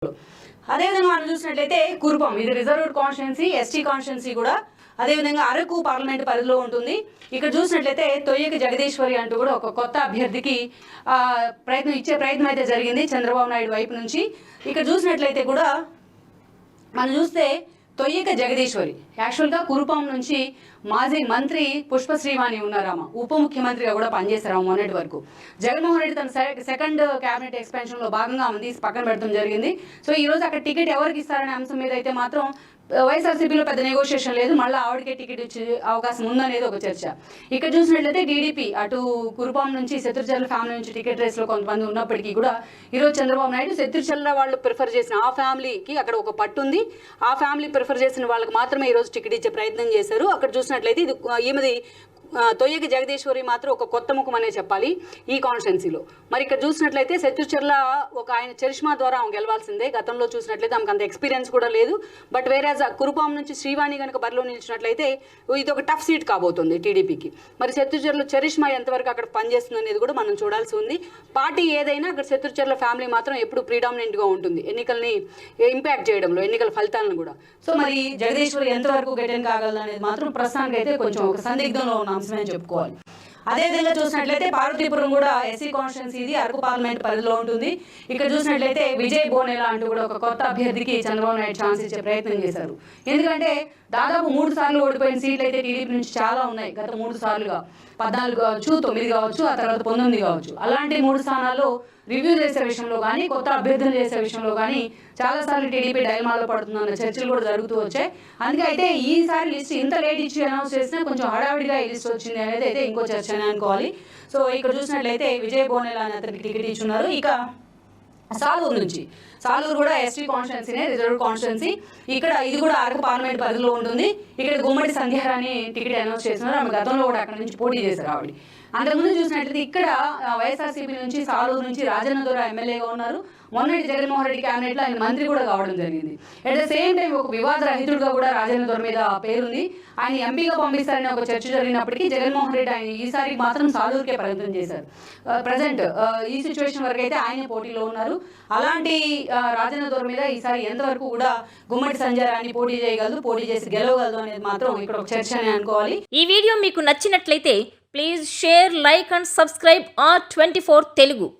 అదేవిధంగా మనం చూసినట్లయితే కురుపం ఇది రిజర్వ్డ్ కాన్స్టిట్యున్సీ, ఎస్టీ కాన్స్టిట్యున్సీ కూడా. అదేవిధంగా అరకు పార్లమెంట్ పరిధిలో ఉంటుంది. ఇక్కడ చూసినట్లయితే తొయ్యకి జగదీశ్వరి అంటూ కూడా ఒక కొత్త అభ్యర్థికి ప్రయత్నం అయితే జరిగింది చంద్రబాబు నాయుడు వైపు నుంచి. ఇక్కడ చూసినట్లయితే కూడా మనం చూస్తే తొయ్యక జగదీశ్వరి యాక్చువల్గా కురుపాం నుంచి మాజీ మంత్రి పుష్ప శ్రీవాణి ఉన్నారామ, ఉప ముఖ్యమంత్రిగా కూడా పనిచేశారు మొన్నటి వరకు. జగన్మోహన్ రెడ్డి తన సెకండ్ క్యాబినెట్ ఎక్స్పాన్షన్లో భాగంగా ఆమె తీసి పక్కన పెడతాం జరిగింది. సో ఈ రోజు అక్కడ టికెట్ ఎవరికి ఇస్తారనే అంశం మీద అయితే మాత్రం వైఎస్ఆర్సీపీలో పెద్ద నెగోషియేషన్ లేదు, మళ్ళీ ఆవిడకే టికెట్ ఇచ్చే అవకాశం ఉందనేది ఒక చర్చ. ఇక్కడ చూసినట్లయితే టీడీపీ అటు కురుపాం నుంచి శత్రుచర్ల ఫ్యామిలీ నుంచి టికెట్ రేస్లో కొంతమంది ఉన్నప్పటికీ కూడా ఈరోజు చంద్రబాబు నాయుడు శత్రుచర్ల వాళ్ళు ప్రిఫర్ చేసిన ఆ ఫ్యామిలీకి అక్కడ ఒక పట్టు ఉంది, ఆ ఫ్యామిలీ ప్రిఫర్ చేసిన వాళ్ళకి మాత్రమే ఈరోజు టికెట్ ఇచ్చే ప్రయత్నం చేశారు. అక్కడ చూసినట్లయితే ఇది ఈమెది తొయ్యకి జగదీశ్వరి మాత్రం ఒక కొత్త ముఖం అనే చెప్పాలి ఈ కాన్స్టిట్యున్సీలో. మరి ఇక్కడ చూసినట్లయితే శత్రుచర్ల ఒక ఆయన చరిష్మా ద్వారా ఆమె గెలవాల్సిందే. గతంలో చూసినట్లయితే ఆమెకు అంత ఎక్స్పీరియన్స్ కూడా లేదు. బట్ వేరేజ్ కురుపాం నుంచి శ్రీవాణి కనుక బరిలో నిలిచినట్లయితే ఇది ఒక టఫ్ సీట్ కాబోతుంది టీడీపీకి. మరి శత్రుచర్ల చరిష్మా ఎంతవరకు అక్కడ పనిచేస్తుంది అనేది కూడా మనం చూడాల్సి ఉంది. పార్టీ ఏదైనా అక్కడ శత్రుచర్ల ఫ్యామిలీ మాత్రం ఎప్పుడు ప్రీడామినెంట్గా ఉంటుంది ఎన్నికల్ని ఇంపాక్ట్ చేయడంలో, ఎన్నికల ఫలితాలను కూడా. సో మరి జగదీశ్వరి ఎంతవరకు గెటెన్ కాగలదు అనేది మాత్రం ప్రస్తుతానికి అయితే కొంచెం ఒక సందిగ్ధంలో ఉన్న అంశమే చెప్పుకోవాలి. అదేవిధంగా చూసినట్లయితే పార్వతీపురం కూడా ఎస్సీ కాన్స్టిట్యున్సీ, ఇది అరకు పార్లమెంట్ పరిధిలో ఉంటుంది. ఇక్కడ చూసినట్లయితే విజయ్ బోనేలా అంటూ కూడా ఒక కొత్త అభ్యర్థికి చంద్రబాబు నాయుడు ఛాన్స్ ఇచ్చే ప్రయత్నం చేశారు. ఎందుకంటే దాదాపు 3 సార్లు ఓడిపోయిన సీట్లు అయితే టీడీపీ నుంచి చాలా ఉన్నాయి. గత 3 సార్లుగా 14 కావచ్చు, 9 కావచ్చు, ఆ తర్వాత 19 కావచ్చు. అలాంటి 3 స్థానాల్లో రివ్యూ చేసే విషయంలో కానీ, కొత్త అభ్యర్థులు చేసే విషయంలో కానీ చాలాసార్లు టీడీపీ డైల్మాలో పడుతుందన్న చర్చలు కూడా జరుగుతూ వచ్చాయి. అందుకే అయితే ఈసారి లిస్ట్ ఇంత లేట్ ఇచ్చి అనౌన్స్ చేసినా కొంచెం హడావిడిగా ఈ లిస్ట్ వచ్చింది అనేది అయితే ఇంకో చర్చ అని అనుకోవాలి. సో ఇక్కడ చూసినట్లయితే విజయ్ బోనేలా అని అతనికి టికెట్ ఇచ్చున్నారు. ఇక సాలూరు నుంచి, సాలూరు కూడా ఎస్టీ కాన్స్టిట్యున్సీనే, రిజర్వ్డ్ కాన్స్టిట్యున్సీ. ఇక్కడ ఇది కూడా అరకు పార్లమెంట్ పరిధిలో ఉంటుంది. ఇక్కడ గుమ్మడి సంధ్యారాన్ని టికెట్ అనౌన్స్ చేస్తున్నారు. ఆమె గతంలో కూడా అక్కడ నుంచి పోటీ చేశారు ఆవిడ. అంతకుముందు చూసినట్లయితే ఇక్కడ వైఎస్ఆర్సీపీ నుంచి సాలూరు నుంచి రాజన్న దొర ఎమ్మెల్యేగా ఉన్నారు. మొన్నటి జగన్మోహన్ రెడ్డి క్యాబినెట్లో ఆయన మంత్రి కూడా కావడం జరిగింది. అట్ ద సేమ్ టైం ఒక వివాద రహితుడుగా కూడా రాజన్న దొర మీద పేరుంది. ఆయన ఎంపీగా పంపిస్తారని ఒక చర్చ జరిగినప్పటికీ జగన్మోహన్ రెడ్డి ఆయన ఈసారి మాత్రం సాలూరుకే ప్రయత్నం చేశారు. ప్రజెంట్ ఈ సిచ్యువేషన్ వరకు అయితే ఆయనే పోటీలో ఉన్నారు. అలాంటి రాజన్న దొర మీద ఈసారి ఎంతవరకు కూడా గుమ్మడి సంజయరాన్ని పోటీ చేయగలదు, పోటీ చేసి గెలవగలదు అనేది మాత్రం ఇక్కడ ఒక చర్చ అని అనుకోవాలి. ఈ వీడియో మీకు నచ్చినట్లయితే please share, like and subscribe R24 Telugu.